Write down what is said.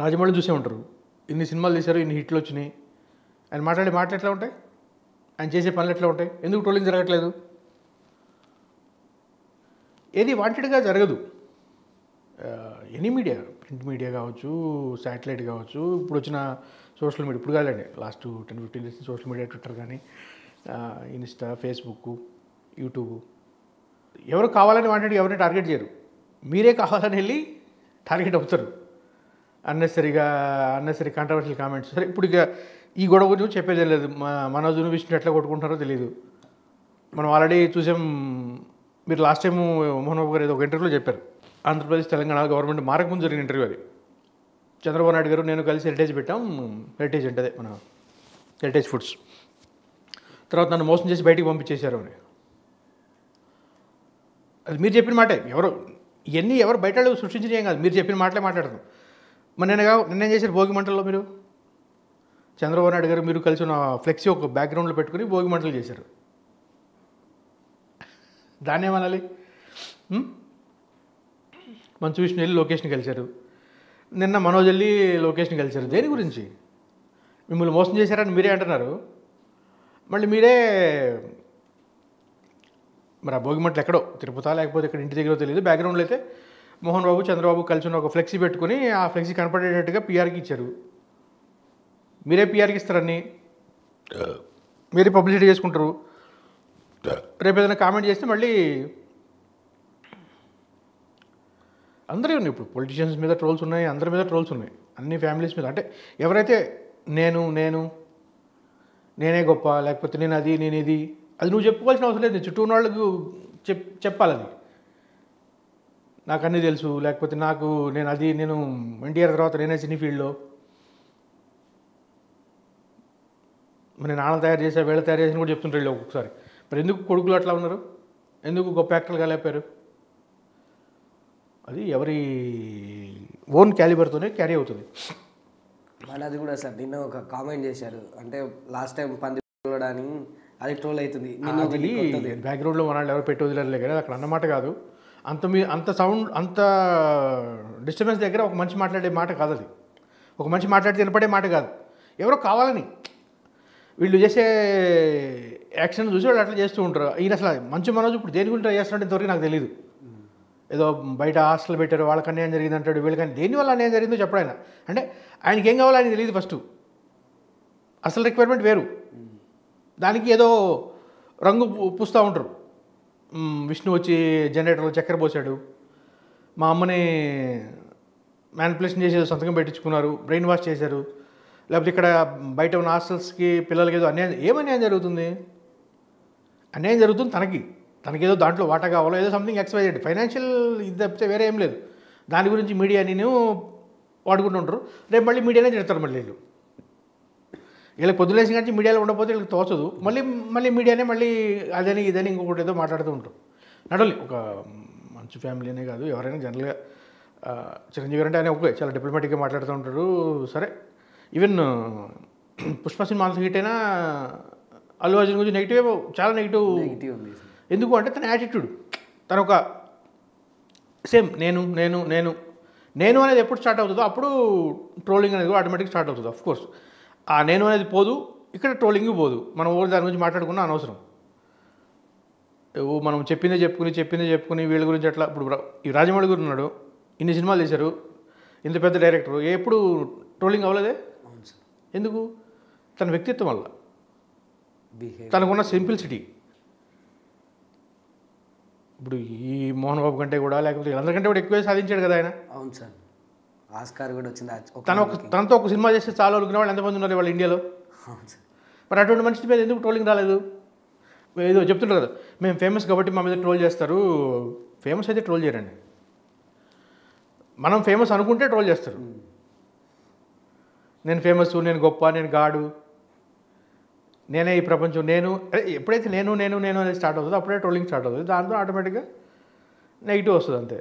రాజమౌళి చూసే ఉంటారు. ఇన్ని సినిమాలు తీశారు, ఇన్ని హిట్లు వచ్చినాయి. ఆయన మాట్లాడే మాటలు ఎట్లా ఉంటాయి, ఆయన చేసే పనులు ఎట్లా ఉంటాయి, ఎందుకు ట్రోలింగ్ జరగట్లేదు? ఏది వాంటెడ్గా జరగదు. ఎనీ మీడియా, ప్రింట్ మీడియా కావచ్చు, శాటిలైట్ కావచ్చు, ఇప్పుడు వచ్చిన సోషల్ మీడియా, ఇప్పుడు కాదండి, last 10-15 years social media, Twitter కానీ, ఇన్స్టా, ఫేస్బుక్, యూట్యూబ్, ఎవరు కావాలని వాంటెడ్గా ఎవరిని టార్గెట్ చేయరు. మీరే కావాలని వెళ్ళి టార్గెట్ అవుతారు. Unnecessary controversial comments. సరే, ఇప్పుడు ఇక ఈ గొడవ గురించి చెప్పేది లేదు. మనోజును విష్ణు ఎట్లా కొట్టుకుంటారో తెలియదు. మనం ఆల్రెడీ చూసాం. మీరు లాస్ట్ టైం మోహన్ బాబు గారు ఏదో ఒక ఇంటర్వ్యూలో చెప్పారు, ఆంధ్రప్రదేశ్ తెలంగాణ గవర్నమెంట్ మారకముందు జరిగిన ఇంటర్వ్యూ అది. చంద్రబాబు నాయుడు గారు నేను కలిసి హెరిటేజ్ పెట్టాం. హెరిటేజ్ అంటే మన హెరిటేజ్ ఫుడ్స్. తర్వాత నన్ను మోసం చేసి బయటికి పంపించేశారు అని. అది మీరు చెప్పిన మాటే. ఇవన్నీ ఎవరు బయట సృష్టించిన ఏం కాదు, మీరు చెప్పిన మాటలే మాట్లాడతాం. మరి నిన్నేం చేశారు భోగి మంటల్లో? మీరు చంద్రబాబు నాయుడు గారు మీరు కలిసి ఉన్న ఫ్లెక్సీ ఒక బ్యాక్గ్రౌండ్లో పెట్టుకుని భోగి మంటలు చేశారు. దాన్ని ఏమనాలి? మంచు విష్ణు వెళ్ళి లొకేషన్ కలిశారు. నిన్న మనోజ్ వెళ్ళి లొకేషన్ కలిశారు. దేని గురించి? మిమ్మల్ని మోసం చేశారని మీరే అంటున్నారు. మళ్ళీ మీరే మరి ఆ భోగి మంటలు ఎక్కడో తిరుపతి లేకపోతే ఇక్కడ ఇంటి దగ్గర తెలియదు, బ్యాక్గ్రౌండ్లో అయితే మోహన్ బాబు చంద్రబాబు కలిసి ఉన్న ఒక ఫ్లెక్సీ పెట్టుకుని ఆ ఫ్లెక్సీ కనపడేటట్టుగా పీఆర్కి ఇచ్చారు. మీరే పీఆర్కి ఇస్తారని మీరే పబ్లిసిటీ చేసుకుంటారు. రేపు ఏదైనా కామెంట్ చేస్తే మళ్ళీ అందరూ ఉన్నాయి. ఇప్పుడు పొలిటీషియన్స్ మీద ట్రోల్స్ ఉన్నాయి, అందరి మీద ట్రోల్స్ ఉన్నాయి, అన్ని ఫ్యామిలీస్ మీద. అంటే ఎవరైతే నేనే గొప్ప, లేకపోతే నేను అది, నేను ఇది, అది నువ్వు చెప్పుకోవాల్సిన అవసరం లేదు. చుట్టూ ఉన్న వాళ్ళకు చెప్పాలి. అది నాకు అన్నీ తెలుసు, లేకపోతే నేను ఎన్టీఆర్ తర్వాత నేనే సినీ ఫీల్డ్లో నేను నాన్న తయారు చేసా, వీళ్ళ తయారు చేసిన కూడా చెప్తుంటారు ఒక్కొక్కసారి. మరి ఎందుకు కొడుకులు అట్లా ఉన్నారు? ఎందుకు గొప్ప యాక్టర్గా లేపారు? అది ఎవరి ఓన్ క్యాలిబర్తోనే క్యారీ అవుతుంది. మనది కూడా సార్ నిన్న ఒక కామెంట్ చేశారు, అంటే లాస్ట్ టైం పంది చూడడానికి అది ట్రోల్ అవుతుంది. బ్యాక్గ్రౌండ్లో మన వాళ్ళు ఎవరు పెట్టి వదిలేరులే కానీ అక్కడ అన్నమాట కాదు. అంత సౌండ్, అంత డిస్టర్బెన్స్ దగ్గర ఒక మనిషి మాట్లాడే మాట కాదు అది. ఒక మనిషి మాట్లాడితే వినపడే మాట కాదు. ఎవరో కావాలని వీళ్ళు చేసే యాక్షన్ చూసి వాళ్ళు అట్లా చేస్తూ ఉంటారు. ఈయన అసలు మంచి మనోజ్ ఇప్పుడు దేని గురించి ట్రై చేస్తున్నట్టు ఇంతవరకు నాకు తెలియదు. ఏదో బయట హాస్టల్ పెట్టారు, వాళ్ళకి అన్యాయం జరిగింది అంటాడు, వీళ్ళకని దేనివల్ల అన్యాయం జరిగిందో చెప్పడు ఆయన. అంటే ఆయనకి ఏం కావాలో ఆయనకి తెలియదు. ఫస్ట్ అసలు రిక్వైర్మెంట్ వేరు, దానికి ఏదో రంగు పూస్తూ ఉంటారు. విష్ణు వచ్చి జనరేటర్లో చక్కెర పోసాడు, మా అమ్మని మ్యానిపులేషన్ చేసి సంతకం పెట్టించుకున్నారు, బ్రెయిన్ వాష్ చేశారు, లేకపోతే ఇక్కడ బయట ఉన్న హాస్టల్స్కి పిల్లలకి ఏదో ఏమన్యాయం జరుగుతుంది? అన్యాయం జరుగుతుంది తనకేదో దాంట్లో వాటా కావాలో ఏదో సంథింగ్ ఎక్స్వైజెడ్ ఫైనాన్షియల్ ఇది తప్పితే వేరే ఏం లేదు. దాని గురించి మీడియా నేను వాడుకుంటూ ఉంటారు. రేపు మళ్ళీ మీడియానే తిడతారు. మళ్ళీ వీళ్ళకి పొద్దులేసి కానీ మీడియాలో ఉండకపోతే వీళ్ళకి తోచదు. మళ్ళీ మీడియానే మళ్ళీ అదని ఇదని ఇంకొకటి ఏదో మాట్లాడుతూ ఉంటారు. నడవలి ఒక మంచి ఫ్యామిలీ అనే కాదు, ఎవరైనా జనరల్గా చిరంజీవి గారు అంటే ఆయన ఒకే చాలా డిప్లొమాటిక్గా మాట్లాడుతూ ఉంటారు. సరే, ఈవెన్ పుష్ప సినిమా హిట్ అయినా అల్లు అర్జున్ గురించి నెగిటివ్, చాలా నెగిటివ్. ఎందుకు అంటే తన యాటిట్యూడ్, తన ఒక సేమ్ నేను అనేది ఎప్పుడు స్టార్ట్ అవుతుందో అప్పుడు ట్రోలింగ్ అనేది ఆటోమేటిక్ స్టార్ట్ అవుతుంది. అఫ్కోర్స్ ఆ నేను అనేది పోదు, ఇక్కడ ట్రోలింగ్ పోదు. మనం ఓవర్ దాని గురించి మాట్లాడుకున్నా అనవసరం. మనం చెప్పిందే చెప్పుకుని వీళ్ళ గురించి అట్లా. ఇప్పుడు ఈ రాజమౌళి గురు ఉన్నాడు, ఇన్ని సినిమాలు చేశారు, ఇంత పెద్ద డైరెక్టర్, ఎప్పుడు ట్రోలింగ్ అవ్వలేదే? ఎందుకు? తన వ్యక్తిత్వం వల్ల, తనకున్న సింప్లిసిటీ. ఇప్పుడు ఈ మోహన్ బాబు కంటే కూడా, లేకపోతే వీళ్ళందరికంటే కూడా ఎక్కువే సాధించాడు కదా ఆయన. అవును సార్, ఆస్కార్ కూడా వచ్చింది. తనతో ఒక సినిమా చేస్తే చాలా అనుకునే వాళ్ళు ఎంతమంది ఉన్నారు వాళ్ళు ఇండియాలో? మరి అటువంటి మనిషి మీద ఎందుకు ట్రోలింగ్ రాలేదు? ఏదో చెప్తుంటారు కదా, మేము ఫేమస్ కాబట్టి మా మీద ట్రోల్ చేస్తారు. ఫేమస్ అయితే ట్రోల్ చేయరండి, మనం ఫేమస్ అనుకుంటే ట్రోల్ చేస్తారు. నేను ఫేమస్, నేను గొప్ప, నేను గాడు, నేనే ఈ ప్రపంచం, ఎప్పుడైతే నేను అనేది స్టార్ట్ అవుతుందో అప్పుడే ట్రోలింగ్ స్టార్ట్ అవుతుంది. దాంతో ఆటోమేటిక్గా నెగిటివ్ వస్తుంది అంతే.